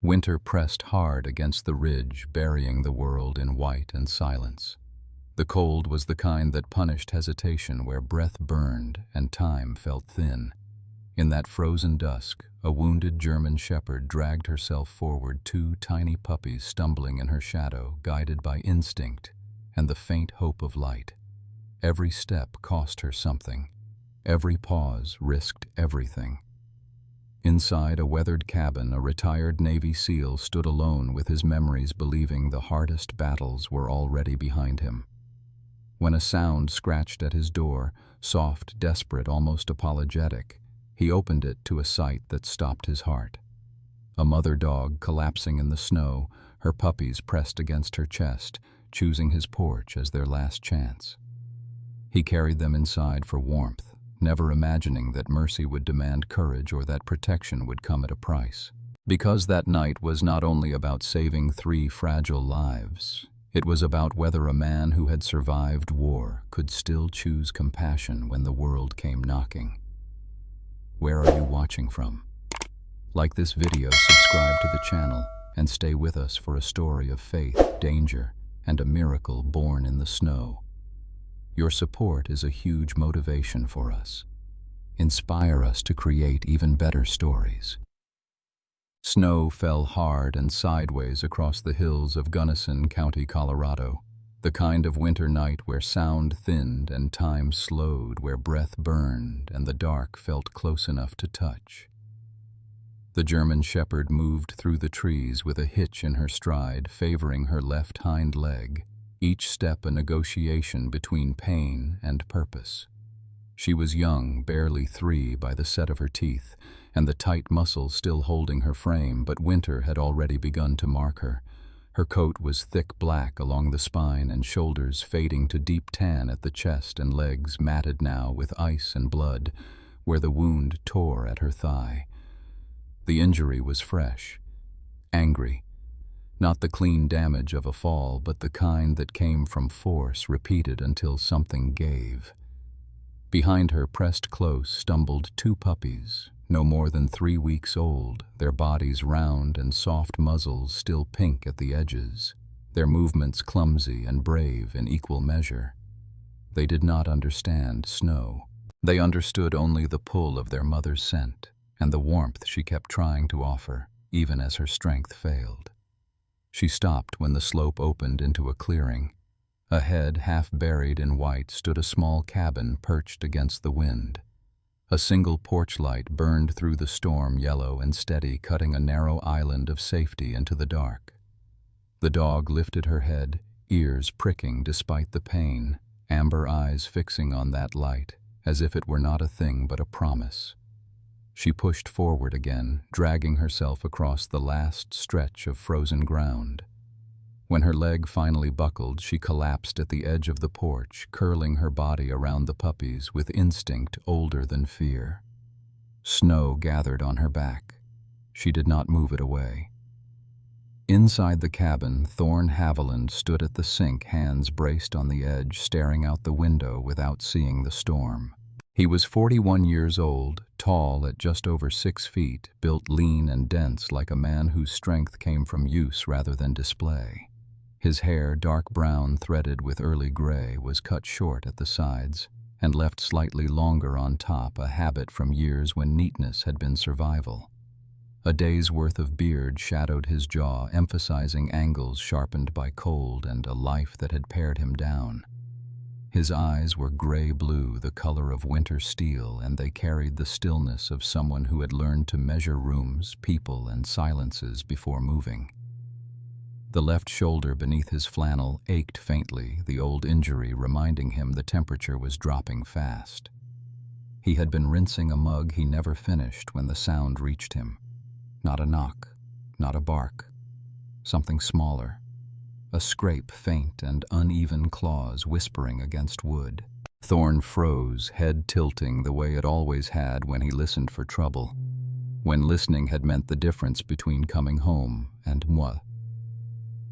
Winter pressed hard against the ridge, burying the world in white and silence. The cold was the kind that punished hesitation where breath burned and time felt thin. In that frozen dusk, a wounded German shepherd dragged herself forward, two tiny puppies stumbling in her shadow, guided by instinct and the faint hope of light. Every step cost her something. Every pause risked everything. Inside a weathered cabin, a retired Navy SEAL stood alone with his memories, believing the hardest battles were already behind him. When a sound scratched at his door, soft, desperate, almost apologetic, he opened it to a sight that stopped his heart. A mother dog collapsing in the snow, her puppies pressed against her chest, choosing his porch as their last chance. He carried them inside for warmth, never imagining that mercy would demand courage or that protection would come at a price. Because that night was not only about saving 3 fragile lives, it was about whether a man who had survived war could still choose compassion when the world came knocking. Where are you watching from? Like this video, subscribe to the channel, and stay with us for a story of faith, danger, and a miracle born in the snow. Your support is a huge motivation for us. Inspire us to create even better stories. Snow fell hard and sideways across the hills of Gunnison County, Colorado, the kind of winter night where sound thinned and time slowed, where breath burned and the dark felt close enough to touch. The German shepherd moved through the trees with a hitch in her stride, favoring her left hind leg, each step a negotiation between pain and purpose. She was young, barely 3 by the set of her teeth, and the tight muscles still holding her frame, but winter had already begun to mark her. Her coat was thick black along the spine and shoulders, fading to deep tan at the chest, and legs matted now with ice and blood, where the wound tore at her thigh. The injury was fresh, angry. Not the clean damage of a fall, but the kind that came from force repeated until something gave. Behind her, pressed close, stumbled 2 puppies, no more than 3 weeks old, their bodies round and soft muzzles still pink at the edges, their movements clumsy and brave in equal measure. They did not understand snow. They understood only the pull of their mother's scent and the warmth she kept trying to offer, even as her strength failed. She stopped when the slope opened into a clearing. Ahead, half buried in white, stood a small cabin perched against the wind. A single porch light burned through the storm, yellow and steady, cutting a narrow island of safety into the dark. The dog lifted her head, ears pricking despite the pain, amber eyes fixing on that light, as if it were not a thing but a promise. She pushed forward again, dragging herself across the last stretch of frozen ground. When her leg finally buckled, she collapsed at the edge of the porch, curling her body around the puppies with instinct older than fear. Snow gathered on her back. She did not move it away. Inside the cabin, Thorne Haviland stood at the sink, hands braced on the edge, staring out the window without seeing the storm. He was 41 years old, tall at just over 6 feet, built lean and dense like a man whose strength came from use rather than display. His hair, dark brown threaded with early gray, was cut short at the sides and left slightly longer on top, a habit from years when neatness had been survival. A day's worth of beard shadowed his jaw, emphasizing angles sharpened by cold and a life that had pared him down. His eyes were gray-blue, the color of winter steel, and they carried the stillness of someone who had learned to measure rooms, people, and silences before moving. The left shoulder beneath his flannel ached faintly, the old injury reminding him the temperature was dropping fast. He had been rinsing a mug he never finished when the sound reached him. Not a knock, not a bark. Something smaller. A scrape, faint and uneven claws whispering against wood. Thorne froze, head tilting the way it always had when he listened for trouble, when listening had meant the difference between coming home and moi.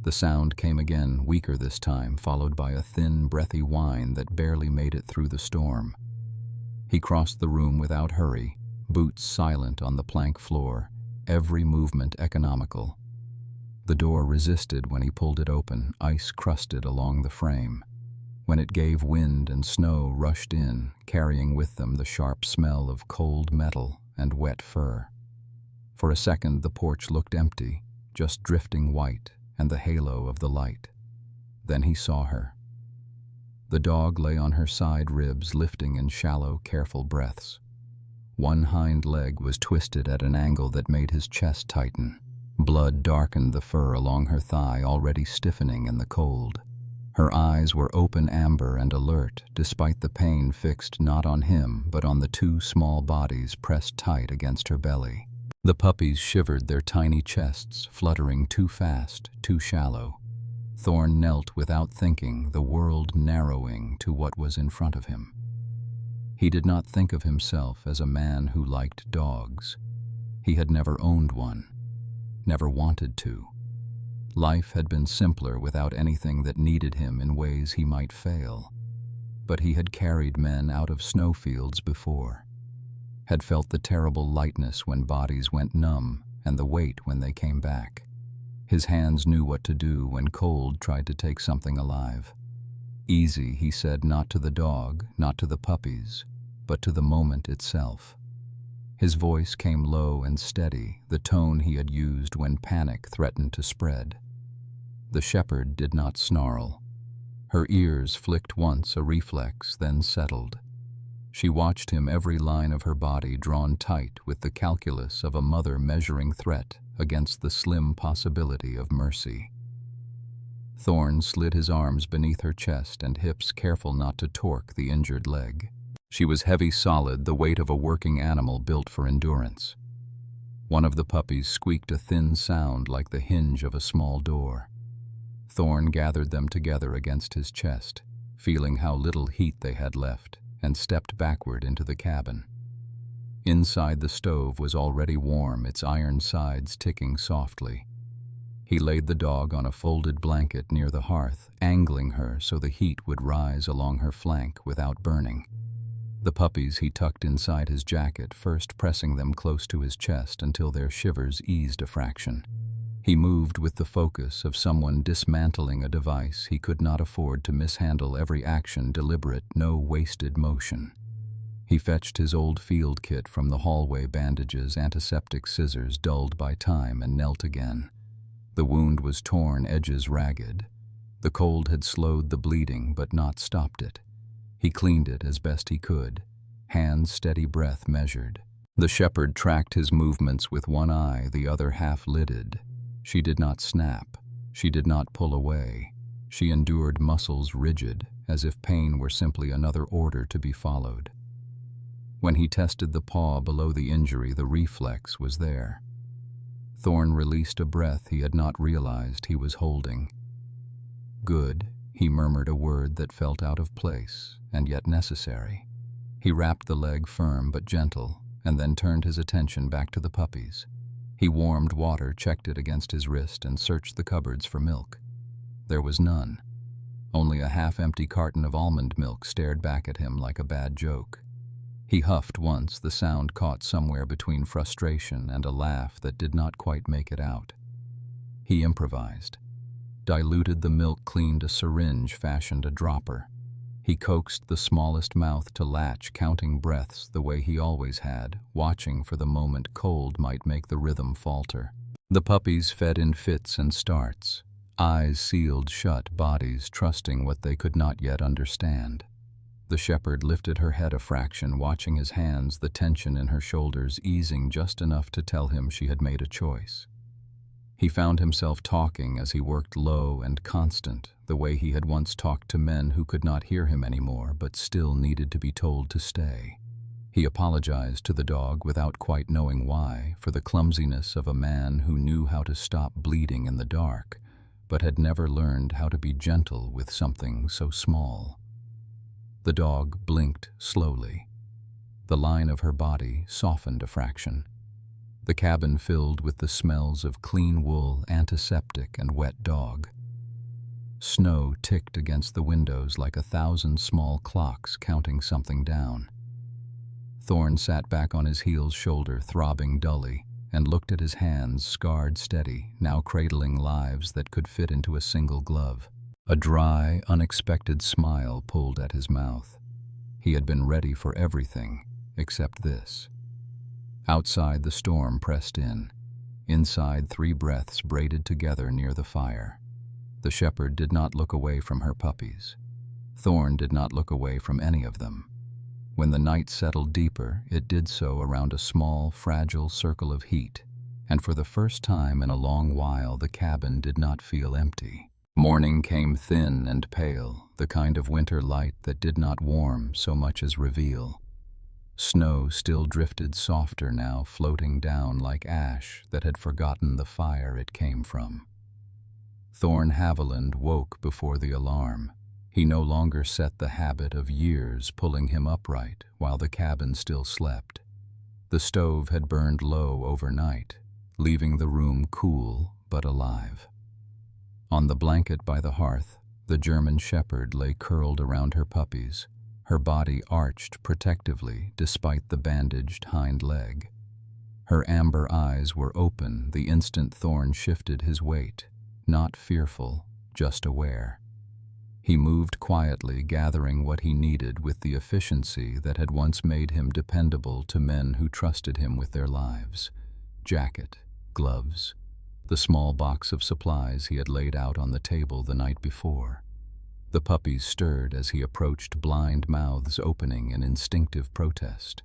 The sound came again, weaker this time, followed by a thin, breathy whine that barely made it through the storm. He crossed the room without hurry, boots silent on the plank floor, every movement economical. The door resisted when he pulled it open, ice crusted along the frame. When it gave, wind and snow rushed in, carrying with them the sharp smell of cold metal and wet fur. For a second the porch looked empty, just drifting white and the halo of the light. Then he saw her. The dog lay on her side ribs, lifting in shallow, careful breaths. One hind leg was twisted at an angle that made his chest tighten. Blood darkened the fur along her thigh, already stiffening in the cold. Her eyes were open amber and alert, despite the pain fixed not on him but on the two small bodies pressed tight against her belly. The puppies shivered their tiny chests, fluttering too fast, too shallow. Thorn knelt without thinking, the world narrowing to what was in front of him. He did not think of himself as a man who liked dogs. He had never owned one, never wanted to. Life had been simpler without anything that needed him in ways he might fail. But he had carried men out of snowfields before, had felt the terrible lightness when bodies went numb and the weight when they came back. His hands knew what to do when cold tried to take something alive. Easy, he said, not to the dog, not to the puppies, but to the moment itself. His voice came low and steady, the tone he had used when panic threatened to spread. The shepherd did not snarl. Her ears flicked once, a reflex, then settled. She watched him, every line of her body drawn tight with the calculus of a mother measuring threat against the slim possibility of mercy. Thorn slid his arms beneath her chest and hips, careful not to torque the injured leg. She was heavy, solid, the weight of a working animal built for endurance. One of the puppies squeaked a thin sound like the hinge of a small door. Thorn gathered them together against his chest, feeling how little heat they had left, and stepped backward into the cabin. Inside, the stove was already warm, its iron sides ticking softly. He laid the dog on a folded blanket near the hearth, angling her so the heat would rise along her flank without burning. The puppies he tucked inside his jacket, first pressing them close to his chest until their shivers eased a fraction. He moved with the focus of someone dismantling a device. He could not afford to mishandle every action, deliberate, no wasted motion. He fetched his old field kit from the hallway, bandages, antiseptic, scissors dulled by time, and knelt again. The wound was torn, edges ragged. The cold had slowed the bleeding but not stopped it. He cleaned it as best he could, hands steady, breath measured. The shepherd tracked his movements with one eye, the other half-lidded. She did not snap. She did not pull away. She endured, muscles rigid, as if pain were simply another order to be followed. When he tested the paw below the injury, the reflex was there. Thorn released a breath he had not realized he was holding. Good, he murmured, a word that felt out of place, and yet necessary. He wrapped the leg firm but gentle, and then turned his attention back to the puppies. He warmed water, checked it against his wrist, and searched the cupboards for milk. There was none. Only a half-empty carton of almond milk stared back at him like a bad joke. He huffed once, the sound caught somewhere between frustration and a laugh that did not quite make it out. He improvised. Diluted the milk, cleaned a syringe, fashioned a dropper. He coaxed the smallest mouth to latch, counting breaths the way he always had, watching for the moment cold might make the rhythm falter. The puppies fed in fits and starts, eyes sealed shut, bodies trusting what they could not yet understand. The shepherd lifted her head a fraction, watching his hands, the tension in her shoulders easing just enough to tell him she had made a choice. He found himself talking as he worked, low and constant, the way he had once talked to men who could not hear him anymore but still needed to be told to stay. He apologized to the dog without quite knowing why, for the clumsiness of a man who knew how to stop bleeding in the dark, but had never learned how to be gentle with something so small. The dog blinked slowly. The line of her body softened a fraction. The cabin filled with the smells of clean wool, antiseptic, and wet dog. Snow ticked against the windows like 1,000 small clocks counting something down. Thorn sat back on his heel's shoulder, throbbing dully. and looked at his hands, scarred steady, now cradling lives that could fit into a single glove. A dry, unexpected smile pulled at his mouth. He had been ready for everything except this. Outside, the storm pressed in. Inside, 3 breaths braided together near the fire. The shepherd did not look away from her puppies. Thorn did not look away from any of them. When the night settled deeper, it did so around a small, fragile circle of heat, and for the first time in a long while the cabin did not feel empty. Morning came thin and pale, the kind of winter light that did not warm so much as reveal. Snow still drifted softer now, floating down like ash that had forgotten the fire it came from. Thorn Haviland woke before the alarm. He no longer set the habit of years pulling him upright while the cabin still slept. The stove had burned low overnight, leaving the room cool but alive. On the blanket by the hearth, the German shepherd lay curled around her puppies, her body arched protectively despite the bandaged hind leg. Her amber eyes were open the instant Thorn shifted his weight, not fearful, just aware. He moved quietly, gathering what he needed with the efficiency that had once made him dependable to men who trusted him with their lives. Jacket, gloves, the small box of supplies he had laid out on the table the night before. The puppies stirred as he approached, blind mouths opening in instinctive protest.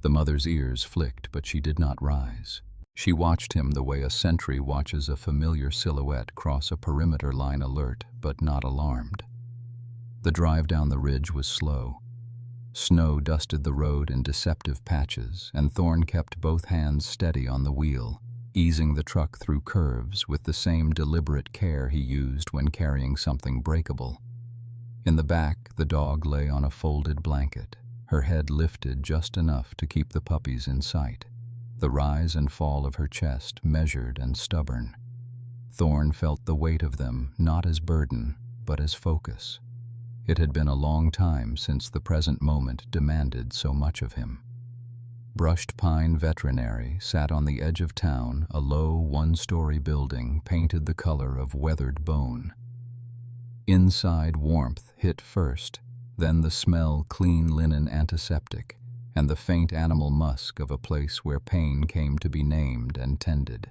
The mother's ears flicked, but she did not rise. She watched him the way a sentry watches a familiar silhouette cross a perimeter line, alert but not alarmed. The drive down the ridge was slow. Snow dusted the road in deceptive patches, and Thorn kept both hands steady on the wheel, easing the truck through curves with the same deliberate care he used when carrying something breakable. In the back, the dog lay on a folded blanket, her head lifted just enough to keep the puppies in sight. The rise and fall of her chest measured and stubborn. Thorn felt the weight of them not as burden, but as focus. It had been a long time since the present moment demanded so much of him. Brushed Pine Veterinary sat on the edge of town, a low, one-story building painted the color of weathered bone. Inside, warmth hit first, then the smell clean linen antiseptic, and the faint animal musk of a place where pain came to be named and tended.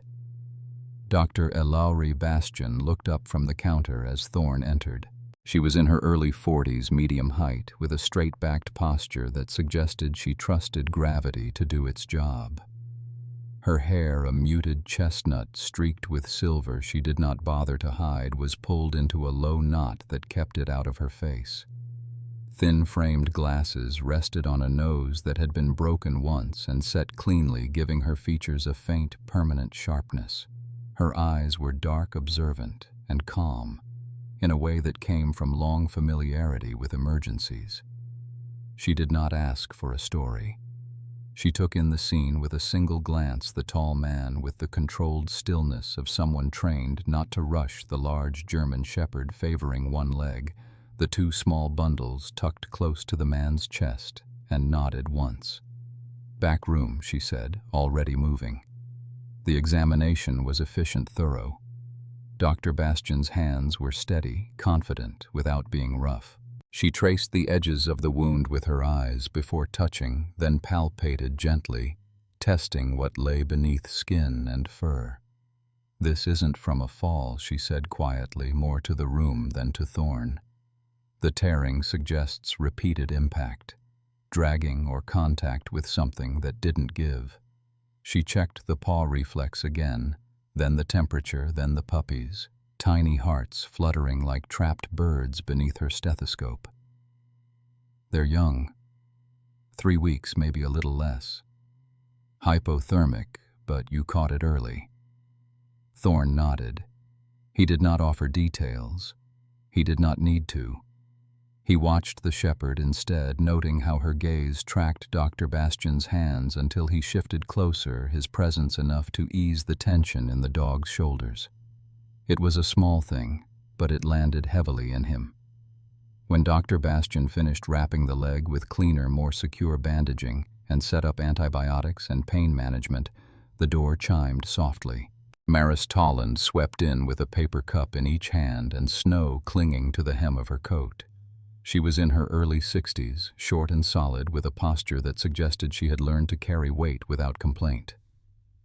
Dr. Elaurie Bastian looked up from the counter as Thorn entered. She was in her early 40s, medium height, with a straight-backed posture that suggested she trusted gravity to do its job. Her hair, a muted chestnut streaked with silver she did not bother to hide, was pulled into a low knot that kept it out of her face. Thin-framed glasses rested on a nose that had been broken once and set cleanly, giving her features a faint, permanent sharpness. Her eyes were dark, observant, and calm, in a way that came from long familiarity with emergencies. She did not ask for a story. She took in the scene with a single glance, the tall man with the controlled stillness of someone trained not to rush, the large German shepherd favoring one leg, the 2 small bundles tucked close to the man's chest, and nodded once. "Back room," she said, already moving. The examination was efficient, thorough. Dr. Bastian's hands were steady, confident, without being rough. She traced the edges of the wound with her eyes before touching, then palpated gently, testing what lay beneath skin and fur. "This isn't from a fall," she said quietly, more to the room than to Thorn. The tearing suggests repeated impact, dragging or contact with something that didn't give. She checked the paw reflex again, then the temperature, then the puppies, tiny hearts fluttering like trapped birds beneath her stethoscope. "They're young. 3 weeks, maybe a little less. Hypothermic, but you caught it early." Thorn nodded. He did not offer details. He did not need to. He watched the shepherd instead, noting how her gaze tracked Dr. Bastian's hands until he shifted closer, his presence enough to ease the tension in the dog's shoulders. It was a small thing, but it landed heavily in him. When Dr. Bastian finished wrapping the leg with cleaner, more secure bandaging and set up antibiotics and pain management, The door chimed softly. Maris Tolland swept in with a paper cup in each hand and snow clinging to the hem of her coat. She was in her early 60s, short and solid, with a posture that suggested she had learned to carry weight without complaint.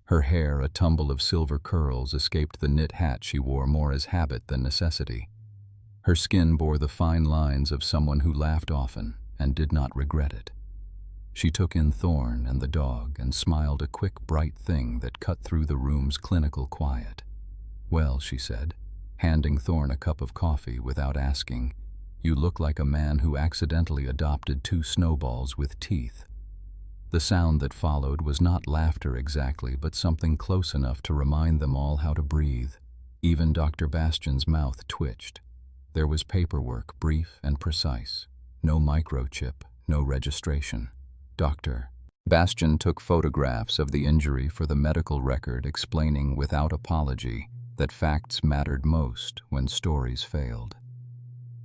Her hair, a tumble of silver curls, escaped the knit hat she wore more as habit than necessity. Her skin bore the fine lines of someone who laughed often and did not regret it. She took in Thorn and the dog and smiled, a quick, bright thing that cut through the room's clinical quiet. "Well," she said, handing Thorn a cup of coffee without asking, "you look like a man who accidentally adopted 2 snowballs with teeth." The sound that followed was not laughter exactly, but something close enough to remind them all how to breathe. Even Dr. Bastian's mouth twitched. There was paperwork, brief and precise. No microchip, no registration. "Doctor." Bastian took photographs of the injury for the medical record, explaining without apology that facts mattered most when stories failed.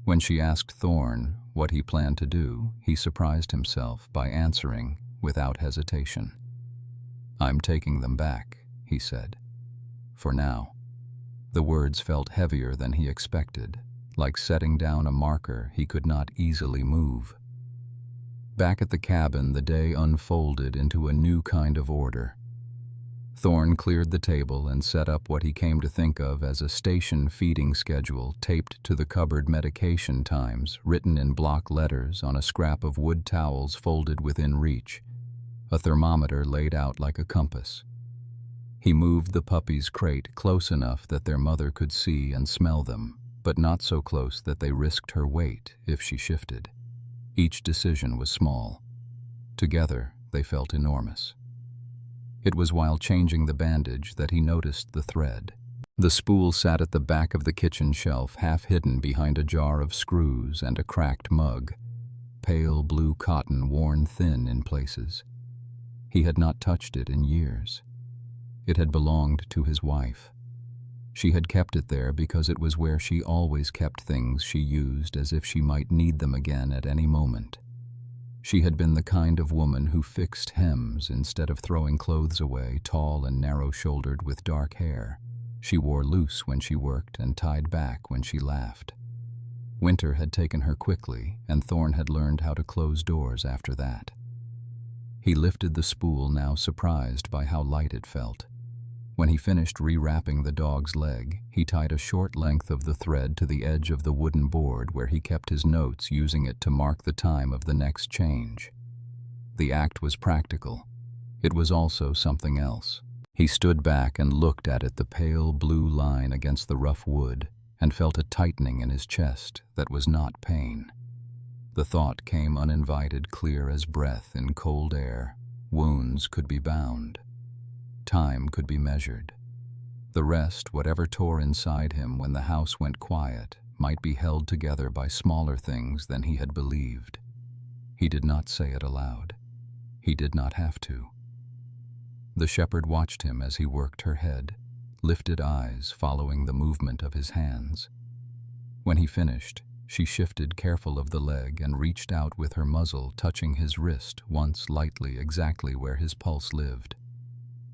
When she asked Thorn what he planned to do, he surprised himself by answering without hesitation. "I'm taking them back," he said. "For now." The words felt heavier than he expected, like setting down a marker he could not easily move. Back at the cabin, the day unfolded into a new kind of order. Thorn cleared the table and set up what he came to think of as a station feeding schedule taped to the cupboard, medication times written in block letters on a scrap of wood towels folded within reach, a thermometer laid out like a compass. He moved the puppy's crate close enough that their mother could see and smell them, but not so close that they risked her weight if she shifted. Each decision was small. Together, they felt enormous. It was while changing the bandage that he noticed the thread. The spool sat at the back of the kitchen shelf, half hidden behind a jar of screws and a cracked mug. Pale blue cotton, worn thin in places. He had not touched it in years. It had belonged to his wife. She had kept it there because it was where she always kept things she used, as if she might need them again at any moment. She had been the kind of woman who fixed hems instead of throwing clothes away, tall and narrow-shouldered with dark hair. She wore loose when she worked and tied back when she laughed. Winter had taken her quickly, and Thorn had learned how to close doors after that. He lifted the spool, now surprised by how light it felt. When he finished rewrapping the dog's leg, he tied a short length of the thread to the edge of the wooden board where he kept his notes, using it to mark the time of the next change. The act was practical. It was also something else. He stood back and looked at it, the pale blue line against the rough wood, and felt a tightening in his chest that was not pain. The thought came uninvited, clear as breath in cold air. Wounds could be bound. Time could be measured. The rest, whatever tore inside him when the house went quiet, might be held together by smaller things than he had believed. He did not say it aloud. He did not have to. The shepherd watched him as he worked her head, lifted eyes following the movement of his hands. When he finished, she shifted, careful of the leg, and reached out with her muzzle, touching his wrist once lightly, exactly where his pulse lived.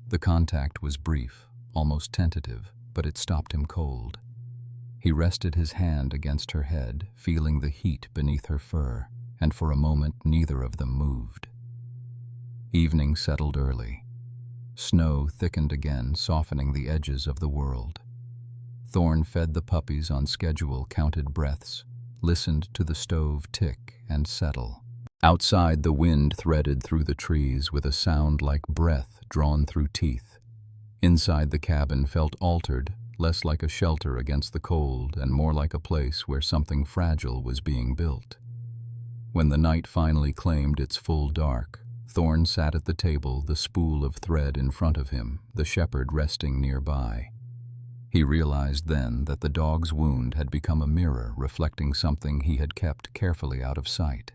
The contact was brief, almost tentative, but it stopped him cold. He rested his hand against her head, feeling the heat beneath her fur, and for a moment neither of them moved. Evening settled early. Snow thickened again, softening the edges of the world. Thorn fed the puppies on schedule, counted breaths, listened to the stove tick and settle. Outside, the wind threaded through the trees with a sound like breath drawn through teeth. Inside, the cabin felt altered, less like a shelter against the cold and more like a place where something fragile was being built. When the night finally claimed its full dark, Thorn sat at the table, the spool of thread in front of him, the shepherd resting nearby. He realized then that the dog's wound had become a mirror reflecting something he had kept carefully out of sight.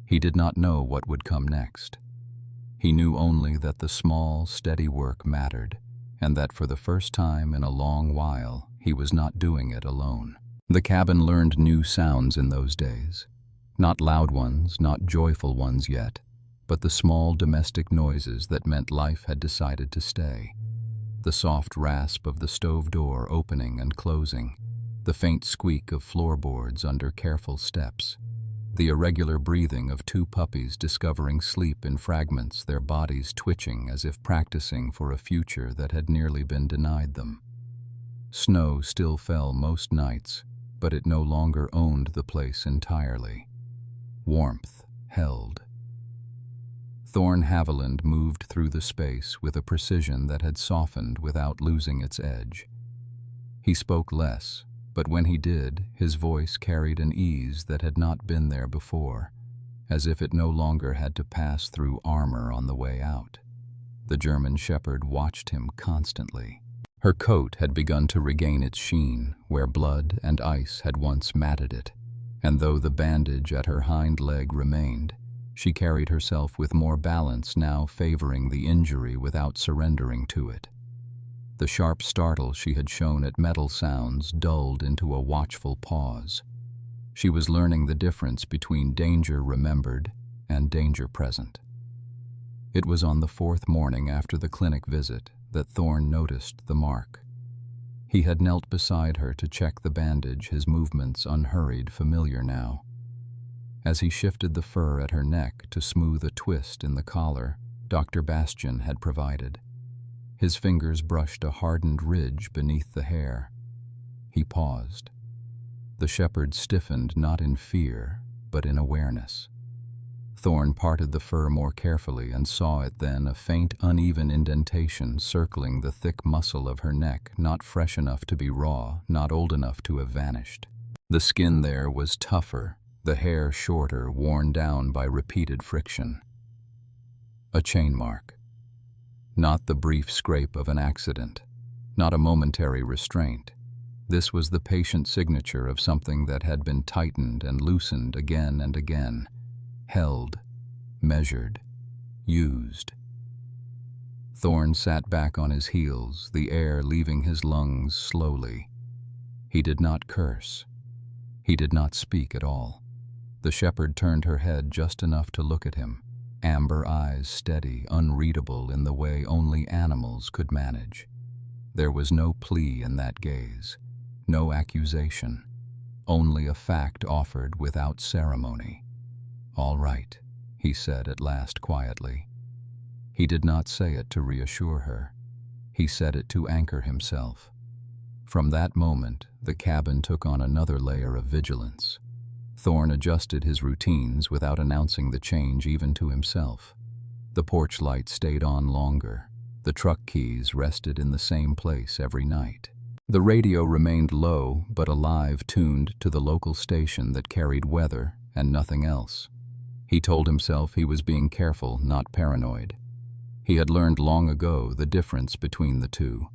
He did not know what would come next. He knew only that the small, steady work mattered, and that for the first time in a long while, he was not doing it alone. The cabin learned new sounds in those days. Not loud ones, not joyful ones yet, but the small domestic noises that meant life had decided to stay. The soft rasp of the stove door opening and closing, the faint squeak of floorboards under careful steps, the irregular breathing of two puppies discovering sleep in fragments, their bodies twitching as if practicing for a future that had nearly been denied them. Snow still fell most nights, but it no longer owned the place entirely. Warmth held. Thorne Haviland moved through the space with a precision that had softened without losing its edge. He spoke less, but when he did, his voice carried an ease that had not been there before, as if it no longer had to pass through armor on the way out. The German shepherd watched him constantly. Her coat had begun to regain its sheen, where blood and ice had once matted it, and though the bandage at her hind leg remained, she carried herself with more balance, now favoring the injury without surrendering to it. The sharp startle she had shown at metal sounds dulled into a watchful pause. She was learning the difference between danger remembered and danger present. It was on the fourth morning after the clinic visit that Thorne noticed the mark. He had knelt beside her to check the bandage, his movements unhurried, familiar now. As he shifted the fur at her neck to smooth a twist in the collar Dr. Bastian had provided, his fingers brushed a hardened ridge beneath the hair. He paused. The shepherd stiffened not in fear, but in awareness. Thorne parted the fur more carefully and saw it then, a faint, uneven indentation circling the thick muscle of her neck, not fresh enough to be raw, not old enough to have vanished. The skin there was tougher, the hair shorter, worn down by repeated friction. A chain mark. Not the brief scrape of an accident, not a momentary restraint. This was the patient signature of something that had been tightened and loosened again and again, held, measured, used. Thorne sat back on his heels, the air leaving his lungs slowly. He did not curse. He did not speak at all. The shepherd turned her head just enough to look at him, amber eyes steady, unreadable in the way only animals could manage. There was no plea in that gaze, no accusation, only a fact offered without ceremony. "All right," he said at last quietly. He did not say it to reassure her. He said it to anchor himself. From that moment, the cabin took on another layer of vigilance. Thorne adjusted his routines without announcing the change even to himself. The porch light stayed on longer. The truck keys rested in the same place every night. The radio remained low but alive, tuned to the local station that carried weather and nothing else. He told himself he was being careful, not paranoid. He had learned long ago the difference between the two.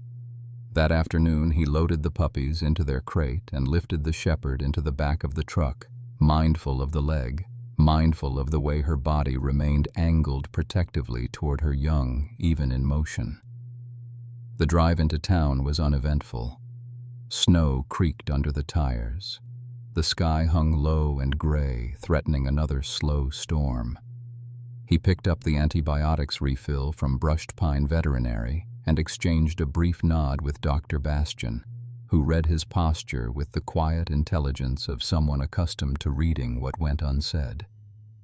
That afternoon he loaded the puppies into their crate and lifted the shepherd into the back of the truck, mindful of the leg, mindful of the way her body remained angled protectively toward her young, even in motion. The drive into town was uneventful. Snow creaked under the tires. The sky hung low and gray, threatening another slow storm. He picked up the antibiotics refill from Brushed Pine Veterinary and exchanged a brief nod with Dr. Bastian, who read his posture with the quiet intelligence of someone accustomed to reading what went unsaid.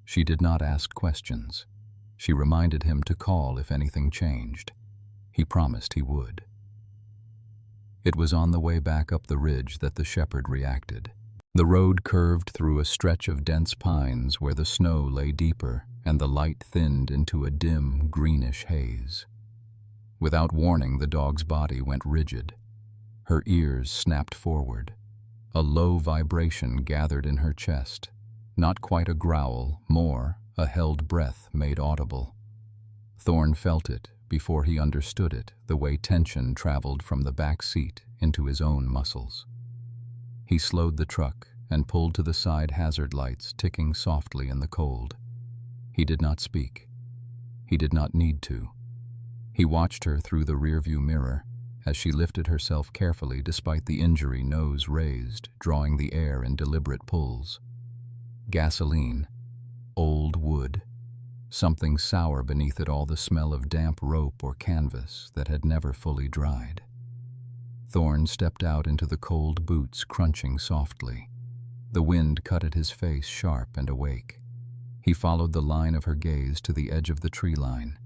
She did not ask questions. She reminded him to call if anything changed. He promised he would. It was on the way back up the ridge that the shepherd reacted. The road curved through a stretch of dense pines where the snow lay deeper and the light thinned into a dim, greenish haze. Without warning, the dog's body went rigid. Her ears snapped forward. A low vibration gathered in her chest. Not quite a growl, more a held breath made audible. Thorne felt it before he understood it, the way tension traveled from the back seat into his own muscles. He slowed the truck and pulled to the side, hazard lights ticking softly in the cold. He did not speak. He did not need to. He watched her through the rearview mirror as she lifted herself carefully despite the injury, nose raised, drawing the air in deliberate pulls. Gasoline, old wood, something sour beneath it all, the smell of damp rope or canvas that had never fully dried. Thorn stepped out into the cold boots, crunching softly. The wind cut at his face, sharp and awake. He followed the line of her gaze to the edge of the tree line.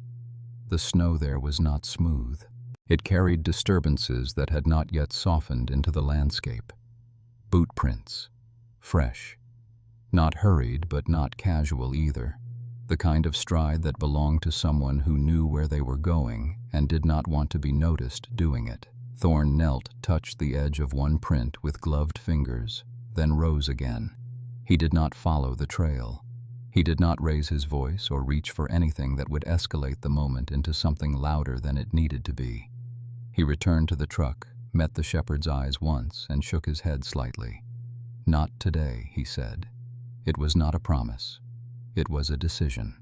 The snow there was not smooth. It carried disturbances that had not yet softened into the landscape. Boot prints, fresh. Not hurried, but not casual either. The kind of stride that belonged to someone who knew where they were going and did not want to be noticed doing it. Thorn knelt, touched the edge of one print with gloved fingers, then rose again. He did not follow the trail. He did not raise his voice or reach for anything that would escalate the moment into something louder than it needed to be. He returned to the truck, met the shepherd's eyes once, and shook his head slightly. "Not today," he said. It was not a promise. It was a decision.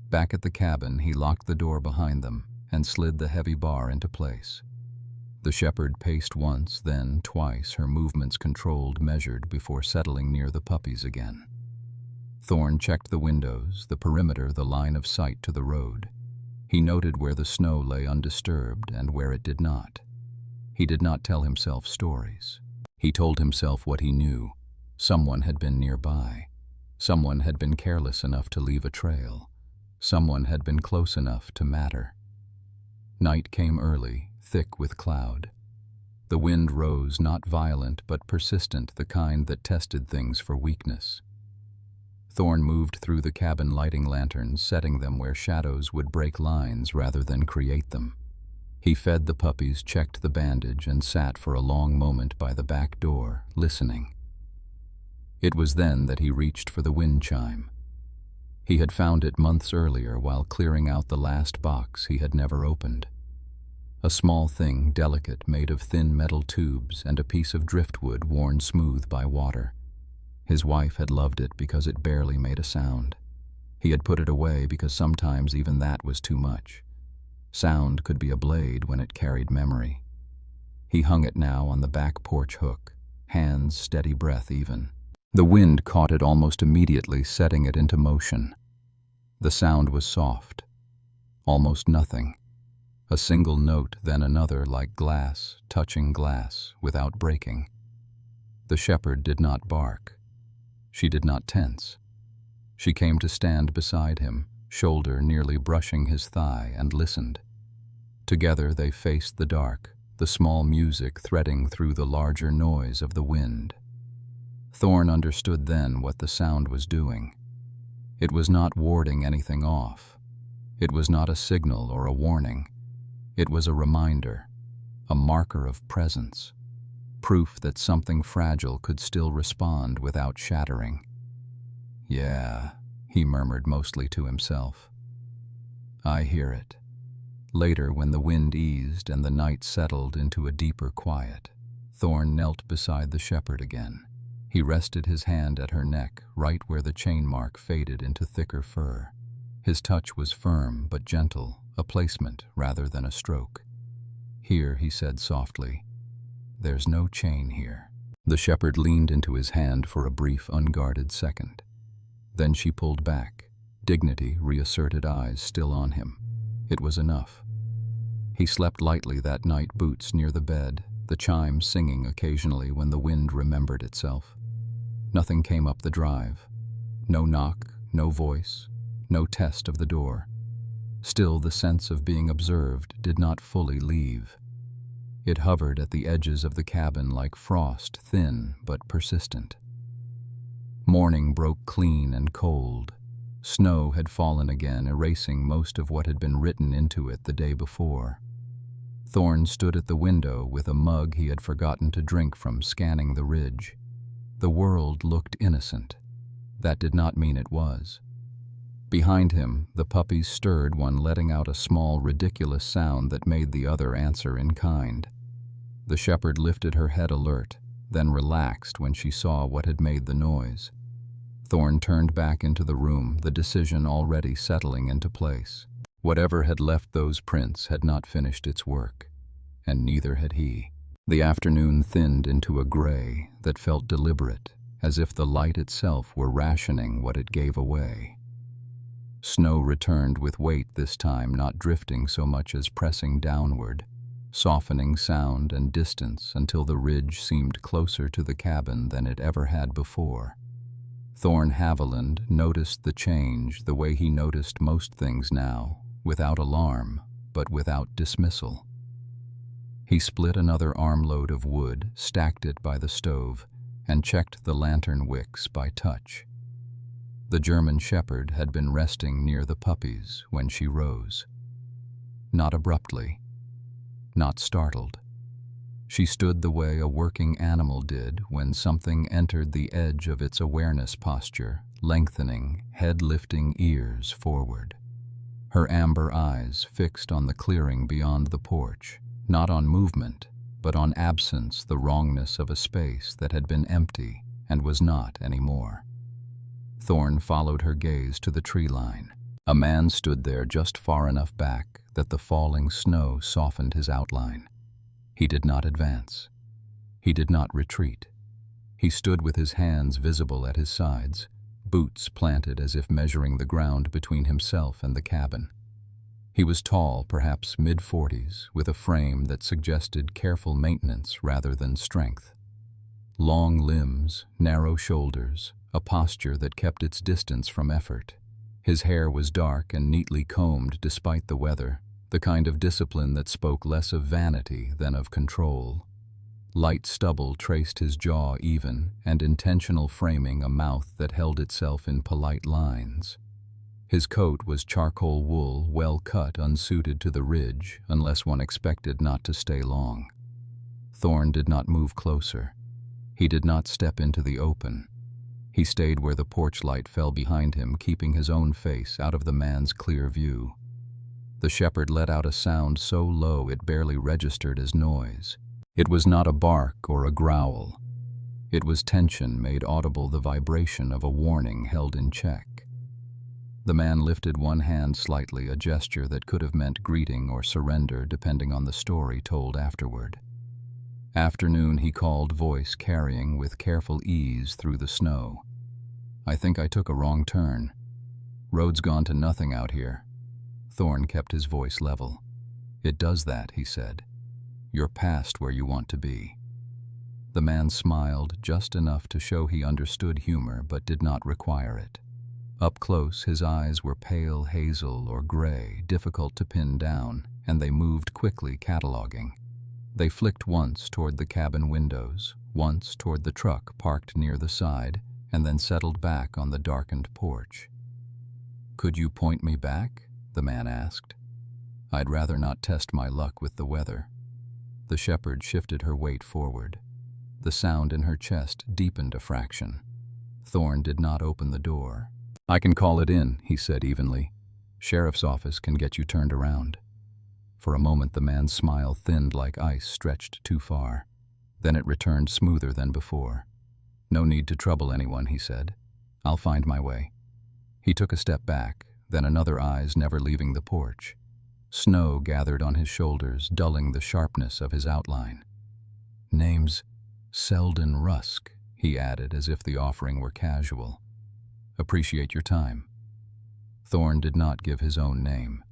Back at the cabin, he locked the door behind them and slid the heavy bar into place. The shepherd paced once, then twice, her movements controlled, measured, before settling near the puppies again. Thorn checked the windows, the perimeter, the line of sight to the road. He noted where the snow lay undisturbed and where it did not. He did not tell himself stories. He told himself what he knew. Someone had been nearby. Someone had been careless enough to leave a trail. Someone had been close enough to matter. Night came early, thick with cloud. The wind rose, not violent but persistent, the kind that tested things for weakness. Thorn moved through the cabin, lighting lanterns, setting them where shadows would break lines rather than create them. He fed the puppies, checked the bandage, and sat for a long moment by the back door, listening. It was then that he reached for the wind chime. He had found it months earlier while clearing out the last box he had never opened. A small thing, delicate, made of thin metal tubes and a piece of driftwood worn smooth by water. His wife had loved it because it barely made a sound. He had put it away because sometimes even that was too much. Sound could be a blade when it carried memory. He hung it now on the back porch hook, hands steady, breath even. The wind caught it almost immediately, setting it into motion. The sound was soft, almost nothing. A single note, then another, like glass touching glass without breaking. The shepherd did not bark. She did not tense. She came to stand beside him, shoulder nearly brushing his thigh, and listened. Together they faced the dark, the small music threading through the larger noise of the wind. Thorn understood then what the sound was doing. It was not warding anything off. It was not a signal or a warning. It was a reminder, a marker of presence. Proof that something fragile could still respond without shattering. "Yeah," he murmured, mostly to himself. "I hear it." Later, when the wind eased and the night settled into a deeper quiet, Thorn knelt beside the shepherd again. He rested his hand at her neck, right where the chain mark faded into thicker fur. His touch was firm but gentle, a placement rather than a stroke. "Here," he said softly. "There's no chain here." The shepherd leaned into his hand for a brief, unguarded second. Then she pulled back, dignity, reasserted, eyes still on him. It was enough. He slept lightly that night, boots near the bed, the chimes singing occasionally when the wind remembered itself. Nothing came up the drive. No knock, no voice, no test of the door. Still, the sense of being observed did not fully leave. It hovered at the edges of the cabin like frost, thin but persistent. Morning broke clean and cold. Snow had fallen again, erasing most of what had been written into it the day before. Thorn stood at the window with a mug he had forgotten to drink from, scanning the ridge. The world looked innocent. That did not mean it was. Behind him, the puppies stirred, one letting out a small, ridiculous sound that made the other answer in kind. The shepherd lifted her head, alert, then relaxed when she saw what had made the noise. Thorn turned back into the room, the decision already settling into place. Whatever had left those prints had not finished its work, and neither had he. The afternoon thinned into a gray that felt deliberate, as if the light itself were rationing what it gave away. Snow returned with weight this time, not drifting so much as pressing downward, softening sound and distance until the ridge seemed closer to the cabin than it ever had before. Thorn Haviland noticed the change the way he noticed most things now, without alarm, but without dismissal. He split another armload of wood, stacked it by the stove, and checked the lantern wicks by touch. The German shepherd had been resting near the puppies when she rose. Not abruptly, not startled. She stood the way a working animal did when something entered the edge of its awareness posture, lengthening, head-lifting ears forward. Her amber eyes fixed on the clearing beyond the porch, not on movement, but on absence, the wrongness of a space that had been empty and was not anymore. Thorn followed her gaze to the tree line. A man stood there just far enough back that the falling snow softened his outline. He did not advance. He did not retreat. He stood with his hands visible at his sides, boots planted as if measuring the ground between himself and the cabin. He was tall, perhaps mid-40s, with a frame that suggested careful maintenance rather than strength. Long limbs, narrow shoulders, a posture that kept its distance from effort. His hair was dark and neatly combed despite the weather, the kind of discipline that spoke less of vanity than of control. Light stubble traced his jaw even, and intentional framing a mouth that held itself in polite lines. His coat was charcoal wool, well cut, unsuited to the ridge, unless one expected not to stay long. Thorn did not move closer. He did not step into the open. He stayed where the porch light fell behind him, keeping his own face out of the man's clear view. The shepherd let out a sound so low it barely registered as noise. It was not a bark or a growl. It was tension made audible, the vibration of a warning held in check. The man lifted one hand slightly, a gesture that could have meant greeting or surrender depending on the story told afterward. Afternoon, he called, voice carrying with careful ease through the snow. I think I took a wrong turn. Road's gone to nothing out here. Thorn kept his voice level. It does that, he said. You're past where you want to be. The man smiled just enough to show he understood humor but did not require it. Up close, his eyes were pale hazel or gray, difficult to pin down, and they moved quickly, cataloging. They flicked once toward the cabin windows, once toward the truck parked near the side, and then settled back on the darkened porch. Could you point me back? The man asked. I'd rather not test my luck with the weather. The shepherd shifted her weight forward. The sound in her chest deepened a fraction. Thorn did not open the door. I can call it in, he said evenly. Sheriff's office can get you turned around. For a moment the man's smile thinned like ice stretched too far. Then it returned smoother than before. No need to trouble anyone, he said. I'll find my way. He took a step back, then another, eyes never leaving the porch. Snow gathered on his shoulders, dulling the sharpness of his outline. Name's Selden Rusk, he added as if the offering were casual. Appreciate your time. Thorn did not give his own name.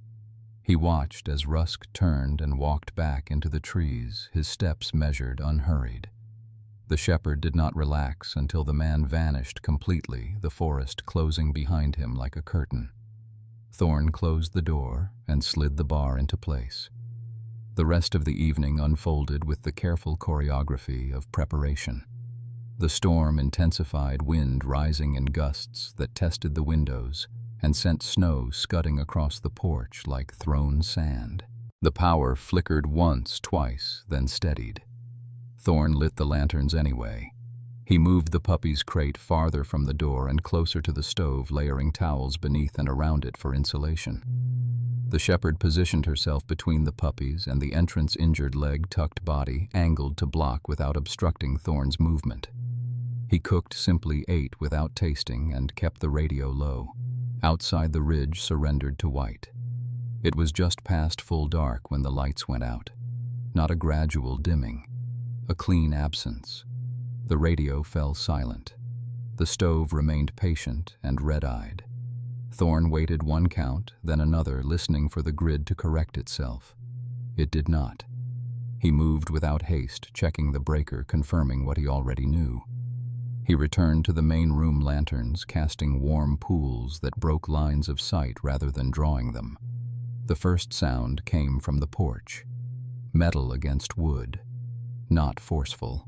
He watched as Rusk turned and walked back into the trees, his steps measured, unhurried. The shepherd did not relax until the man vanished completely, the forest closing behind him like a curtain. Thorn closed the door and slid the bar into place. The rest of the evening unfolded with the careful choreography of preparation. The storm intensified, wind rising in gusts that tested the windows and sent snow scudding across the porch like thrown sand. The power flickered once, twice, then steadied. Thorn lit the lanterns anyway. He moved the puppy's crate farther from the door and closer to the stove, layering towels beneath and around it for insulation. The shepherd positioned herself between the puppies and the entrance, injured leg, tucked body, angled to block without obstructing Thorn's movement. He cooked, simply ate without tasting, and kept the radio low. Outside, the ridge surrendered to white. It was just past full dark when the lights went out. Not a gradual dimming, a clean absence. The radio fell silent. The stove remained patient and red-eyed. Thorn waited one count, then another, listening for the grid to correct itself. It did not. He moved without haste, checking the breaker, confirming what he already knew. He returned to the main room lanterns, casting warm pools that broke lines of sight rather than drawing them. The first sound came from the porch. Metal against wood. Not forceful.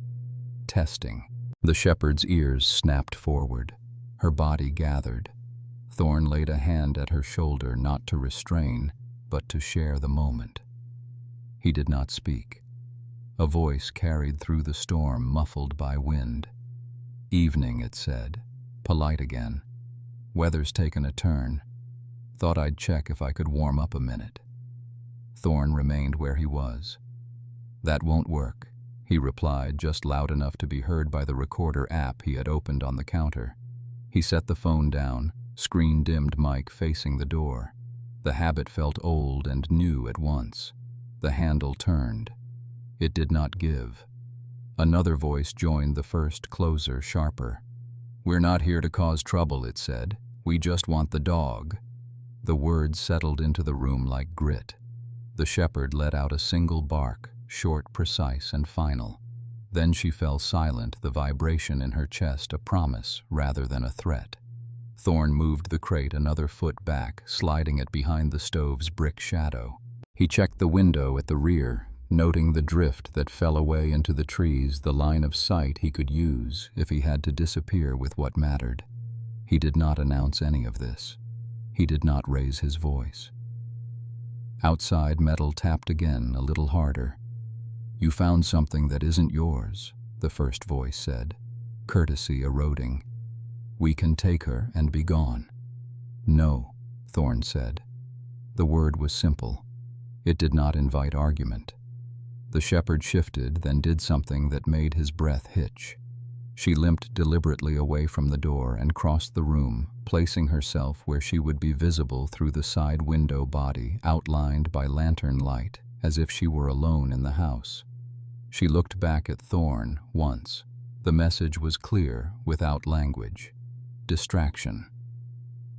Testing. The shepherd's ears snapped forward. Her body gathered. Thorn laid a hand at her shoulder, not to restrain, but to share the moment. He did not speak. A voice carried through the storm, muffled by wind. "Evening," it said, polite again. "Weather's taken a turn. Thought I'd check if I could warm up a minute." Thorn remained where he was. "That won't work," he replied, just loud enough to be heard by the recorder app he had opened on the counter. He set the phone down, screen-dimmed mic facing the door. The habit felt old and new at once. The handle turned. It did not give. Another voice joined the first, closer, sharper. "We're not here to cause trouble," it said. "We just want the dog." The words settled into the room like grit. The shepherd let out a single bark, short, precise, and final. Then she fell silent, the vibration in her chest a promise rather than a threat. Thorn moved the crate another foot back, sliding it behind the stove's brick shadow. He checked the window at the rear, noting the drift that fell away into the trees, the line of sight he could use if he had to disappear with what mattered. He did not announce any of this. He did not raise his voice. Outside, metal tapped again, a little harder. "You found something that isn't yours," the first voice said, courtesy eroding. "We can take her and be gone." "No," Thorn said. The word was simple. It did not invite argument. The shepherd shifted, then did something that made his breath hitch. She limped deliberately away from the door and crossed the room, placing herself where she would be visible through the side window body, outlined by lantern light, as if she were alone in the house. She looked back at Thorn once. The message was clear, without language. Distraction.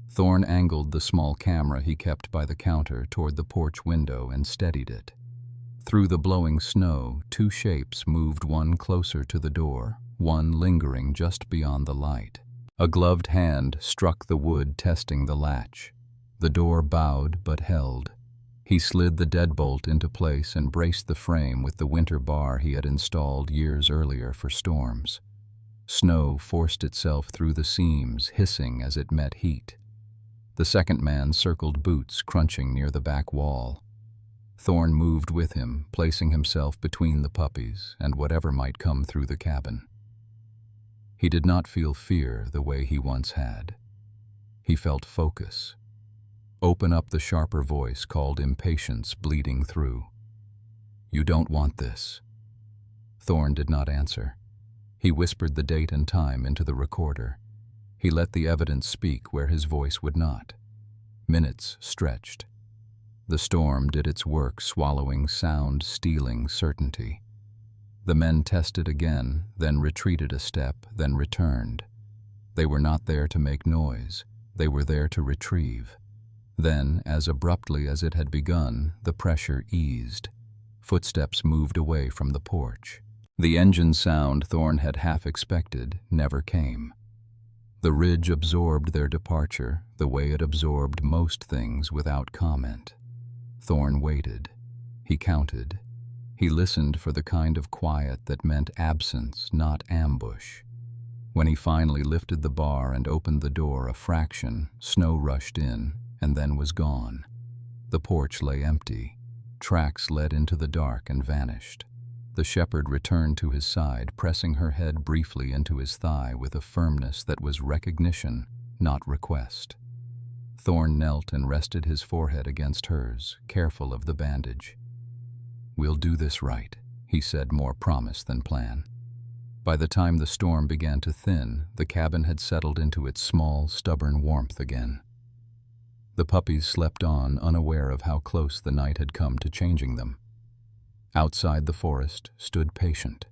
Thorn angled the small camera he kept by the counter toward the porch window and steadied it. Through the blowing snow, two shapes moved, one closer to the door, one lingering just beyond the light. A gloved hand struck the wood, testing the latch. The door bowed but held. He slid the deadbolt into place and braced the frame with the winter bar he had installed years earlier for storms. Snow forced itself through the seams, hissing as it met heat. The second man circled boots, crunching near the back wall. Thorn moved with him, placing himself between the puppies and whatever might come through the cabin. He did not feel fear the way he once had. He felt focus. "Open up," the sharper voice called, impatience bleeding through. "You don't want this." Thorn did not answer. He whispered the date and time into the recorder. He let the evidence speak where his voice would not. Minutes stretched. The storm did its work, swallowing sound, stealing certainty. The men tested again, then retreated a step, then returned. They were not there to make noise. They were there to retrieve. Then, as abruptly as it had begun, the pressure eased. Footsteps moved away from the porch. The engine sound Thorn had half expected never came. The ridge absorbed their departure the way it absorbed most things, without comment. Thorn waited. He counted. He listened for the kind of quiet that meant absence, not ambush. When he finally lifted the bar and opened the door a fraction, snow rushed in and then was gone. The porch lay empty. Tracks led into the dark and vanished. The shepherd returned to his side, pressing her head briefly into his thigh with a firmness that was recognition, not request. Thorn knelt and rested his forehead against hers, careful of the bandage. "We'll do this right," he said, more promise than plan. By the time the storm began to thin, the cabin had settled into its small, stubborn warmth again. The puppies slept on, unaware of how close the night had come to changing them. Outside, the forest stood patient.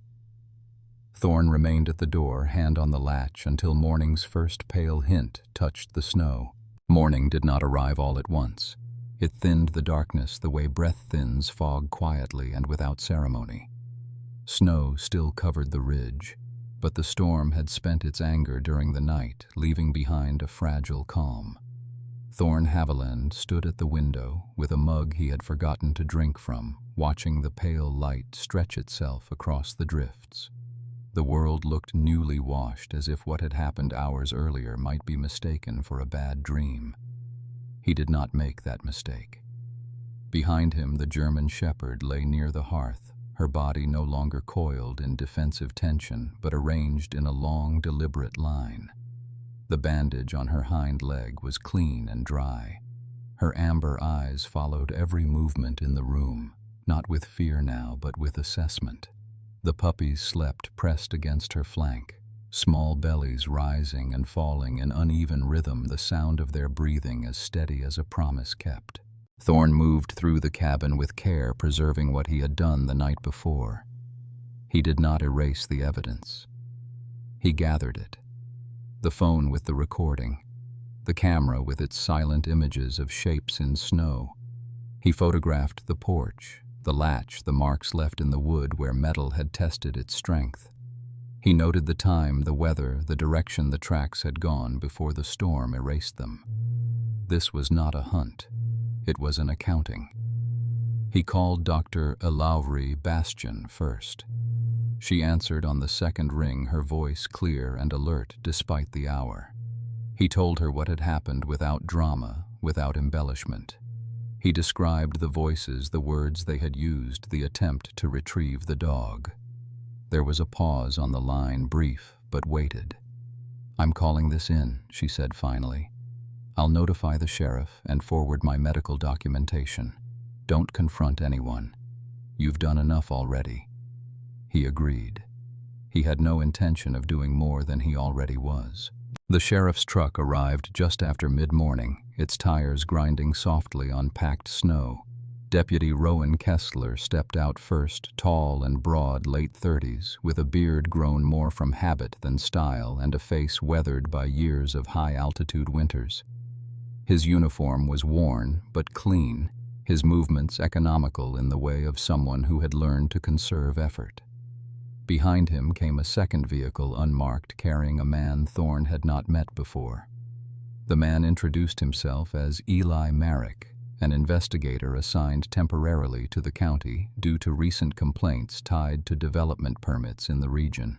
Thorn remained at the door, hand on the latch, until morning's first pale hint touched the snow. Morning did not arrive all at once. It thinned the darkness the way breath thins fog quietly and without ceremony. Snow still covered the ridge, but the storm had spent its anger during the night, leaving behind a fragile calm. Thorn Haviland stood at the window with a mug he had forgotten to drink from, watching the pale light stretch itself across the drifts. The world looked newly washed, as if what had happened hours earlier might be mistaken for a bad dream. He did not make that mistake. Behind him, the German shepherd lay near the hearth, her body no longer coiled in defensive tension, but arranged in a long, deliberate line. The bandage on her hind leg was clean and dry. Her amber eyes followed every movement in the room, not with fear now, but with assessment. The puppies slept pressed against her flank, small bellies rising and falling in uneven rhythm, the sound of their breathing as steady as a promise kept. Thorn moved through the cabin with care, preserving what he had done the night before. He did not erase the evidence. He gathered it. The phone with the recording, the camera with its silent images of shapes in snow. He photographed the porch, the latch, the marks left in the wood where metal had tested its strength. He noted the time, the weather, the direction the tracks had gone before the storm erased them. This was not a hunt. It was an accounting. He called Dr. Elaury Bastian first. She answered on the second ring, her voice clear and alert despite the hour. He told her what had happened without drama, without embellishment. He described the voices, the words they had used, the attempt to retrieve the dog. There was a pause on the line, brief but weighted. "I'm calling this in," she said finally. "I'll notify the sheriff and forward my medical documentation. Don't confront anyone. You've done enough already." He agreed. He had no intention of doing more than he already was. The sheriff's truck arrived just after mid-morning, its tires grinding softly on packed snow. Deputy Rowan Kessler stepped out first, tall and broad, late 30s, with a beard grown more from habit than style and a face weathered by years of high-altitude winters. His uniform was worn, but clean, his movements economical in the way of someone who had learned to conserve effort. Behind him came a second vehicle, unmarked, carrying a man Thorn had not met before. The man introduced himself as Eli Merrick, an investigator assigned temporarily to the county due to recent complaints tied to development permits in the region.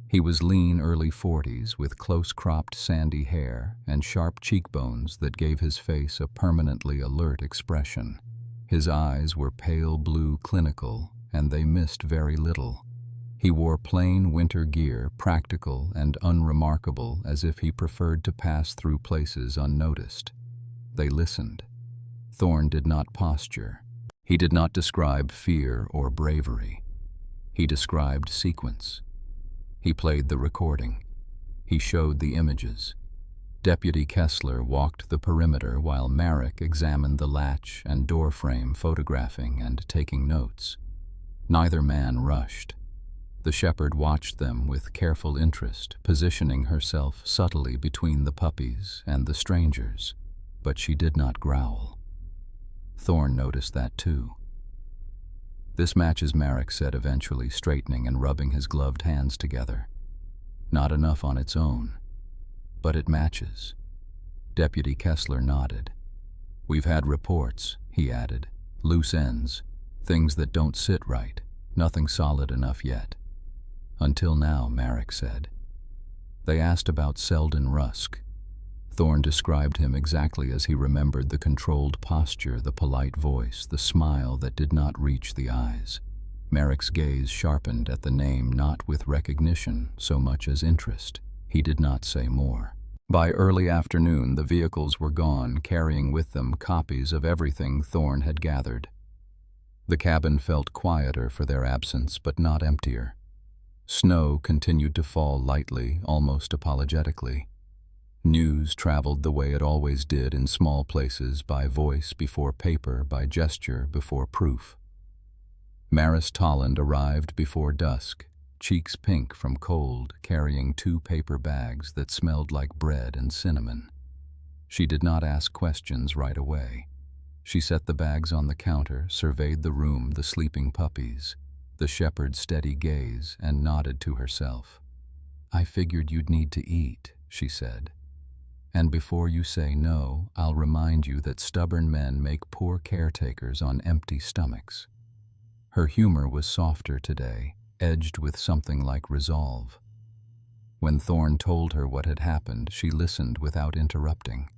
He was lean, early 40s, with close-cropped sandy hair and sharp cheekbones that gave his face a permanently alert expression. His eyes were pale blue, clinical, and they missed very little. He wore plain winter gear, practical and unremarkable, as if he preferred to pass through places unnoticed. They listened. Thorn did not posture. He did not describe fear or bravery. He described sequence. He played the recording. He showed the images. Deputy Kessler walked the perimeter while Merrick examined the latch and door frame, photographing and taking notes. Neither man rushed. The shepherd watched them with careful interest, positioning herself subtly between the puppies and the strangers, but she did not growl. Thorn noticed that too. "This matches," Merrick said eventually, straightening and rubbing his gloved hands together. "Not enough on its own, but it matches." Deputy Kessler nodded. "We've had reports," he added. "Loose ends, things that don't sit right, nothing solid enough yet." "Until now," Merrick said. They asked about Selden Rusk. Thorn described him exactly as he remembered, the controlled posture, the polite voice, the smile that did not reach the eyes. Merrick's gaze sharpened at the name, not with recognition so much as interest. He did not say more. By early afternoon, the vehicles were gone, carrying with them copies of everything Thorn had gathered. The cabin felt quieter for their absence, but not emptier. Snow continued to fall lightly, almost apologetically. News traveled the way it always did in small places, by voice before paper, by gesture before proof. Maris Tolland arrived before dusk, cheeks pink from cold, carrying 2 paper bags that smelled like bread and cinnamon. She did not ask questions right away. She set the bags on the counter, surveyed the room, the sleeping puppies, the shepherd's steady gaze, and nodded to herself. "I figured you'd need to eat," she said. "And before you say no, I'll remind you that stubborn men make poor caretakers on empty stomachs." Her humor was softer today, edged with something like resolve. When Thorne told her what had happened, she listened without interrupting,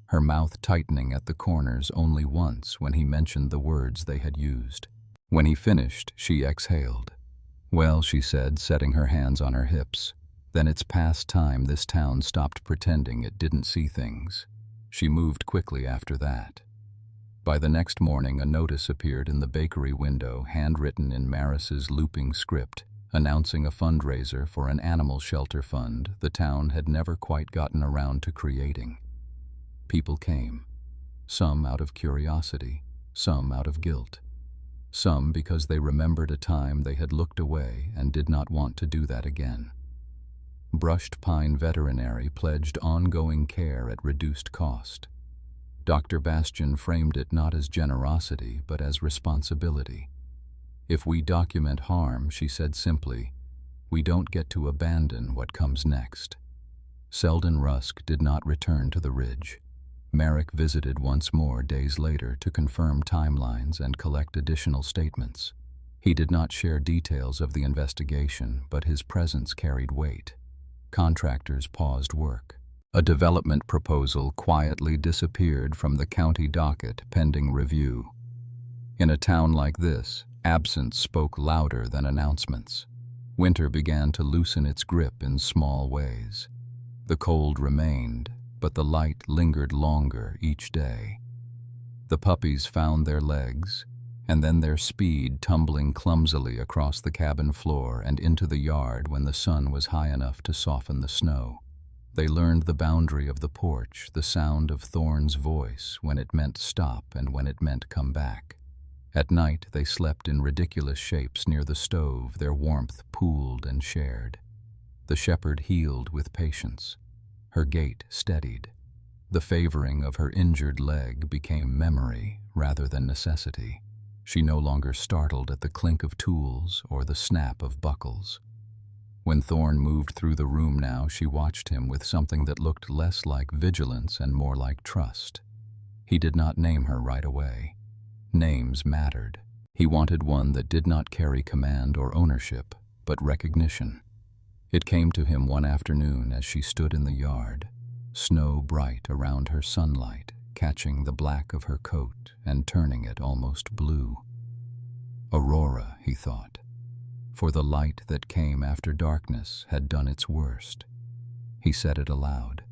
her mouth tightening at the corners only once when he mentioned the words they had used. When he finished, she exhaled. "Well," she said, setting her hands on her hips, "then it's past time this town stopped pretending it didn't see things." She moved quickly after that. By the next morning, a notice appeared in the bakery window, handwritten in Maris's looping script, announcing a fundraiser for an animal shelter fund the town had never quite gotten around to creating. People came, some out of curiosity, some out of guilt, some because they remembered a time they had looked away and did not want to do that again. Brushed Pine Veterinary pledged ongoing care at reduced cost. Dr. Bastian framed it not as generosity, but as responsibility. "If we document harm," she said simply, "we don't get to abandon what comes next." Selden Rusk did not return to the ridge. Merrick visited once more days later to confirm timelines and collect additional statements. He did not share details of the investigation, but his presence carried weight. Contractors paused work. A development proposal quietly disappeared from the county docket pending review. In a town like this, absence spoke louder than announcements. Winter began to loosen its grip in small ways. The cold remained, but the light lingered longer each day. The puppies found their legs, and then their speed tumbling clumsily across the cabin floor and into the yard when the sun was high enough to soften the snow. They learned the boundary of the porch, the sound of Thorne's voice when it meant stop and when it meant come back. At night they slept in ridiculous shapes near the stove, their warmth pooled and shared. The shepherd healed with patience. Her gait steadied. The favoring of her injured leg became memory rather than necessity. She no longer startled at the clink of tools or the snap of buckles. When Thorne moved through the room now, she watched him with something that looked less like vigilance and more like trust. He did not name her right away. Names mattered. He wanted one that did not carry command or ownership, but recognition. It came to him one afternoon as she stood in the yard, snow bright around her sunlight, catching the black of her coat and turning it almost blue. Aurora, he thought, for the light that came after darkness had done its worst. He said it aloud.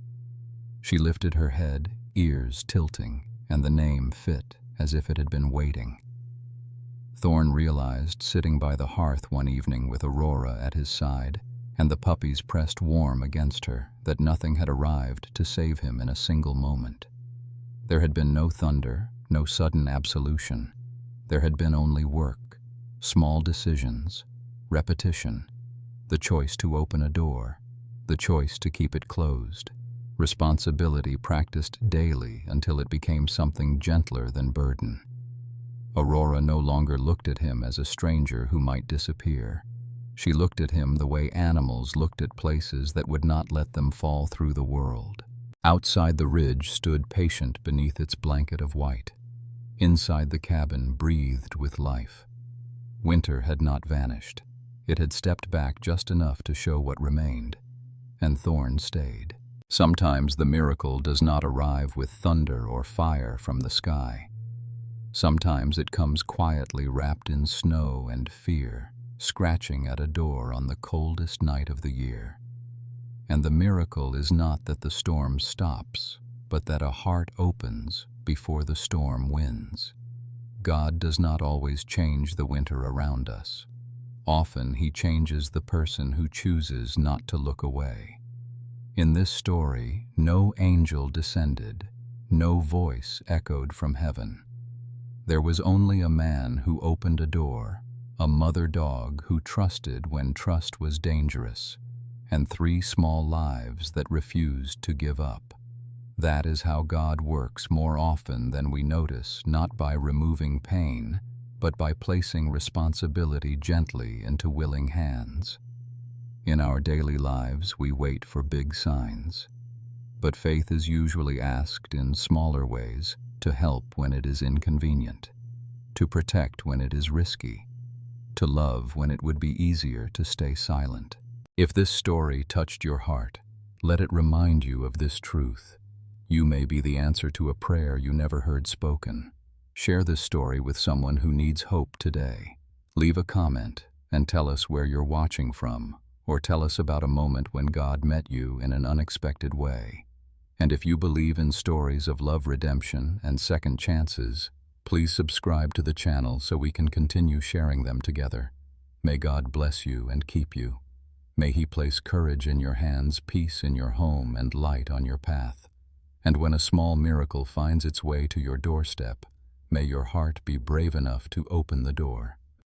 She lifted her head, ears tilting, and the name fit as if it had been waiting. Thorne realized, sitting by the hearth one evening with Aurora at his side, and the puppies pressed warm against her, that nothing had arrived to save him in a single moment. There had been no thunder, no sudden absolution. There had been only work, small decisions, repetition, the choice to open a door, the choice to keep it closed, responsibility practiced daily until it became something gentler than burden. Aurora no longer looked at him as a stranger who might disappear. She looked at him the way animals looked at places that would not let them fall through the world. Outside the ridge stood patient beneath its blanket of white. Inside the cabin breathed with life. Winter had not vanished. It had stepped back just enough to show what remained, and Thorne stayed. Sometimes the miracle does not arrive with thunder or fire from the sky. Sometimes it comes quietly wrapped in snow and fear, scratching at a door on the coldest night of the year. And the miracle is not that the storm stops, but that a heart opens before the storm wins. God does not always change the winter around us. Often he changes the person who chooses not to look away. In this story, no angel descended, no voice echoed from heaven. There was only a man who opened a door, a mother dog who trusted when trust was dangerous, and 3 small lives that refused to give up. That is how God works more often than we notice, not by removing pain, but by placing responsibility gently into willing hands. In our daily lives, we wait for big signs, but faith is usually asked in smaller ways, to help when it is inconvenient, to protect when it is risky, to love when it would be easier to stay silent. If this story touched your heart, let it remind you of this truth. You may be the answer to a prayer you never heard spoken. Share this story with someone who needs hope today. Leave a comment and tell us where you're watching from, or tell us about a moment when God met you in an unexpected way. And if you believe in stories of love, redemption, and second chances, please subscribe to the channel so we can continue sharing them together. May God bless you and keep you. May He place courage in your hands, peace in your home, and light on your path. And when a small miracle finds its way to your doorstep, may your heart be brave enough to open the door.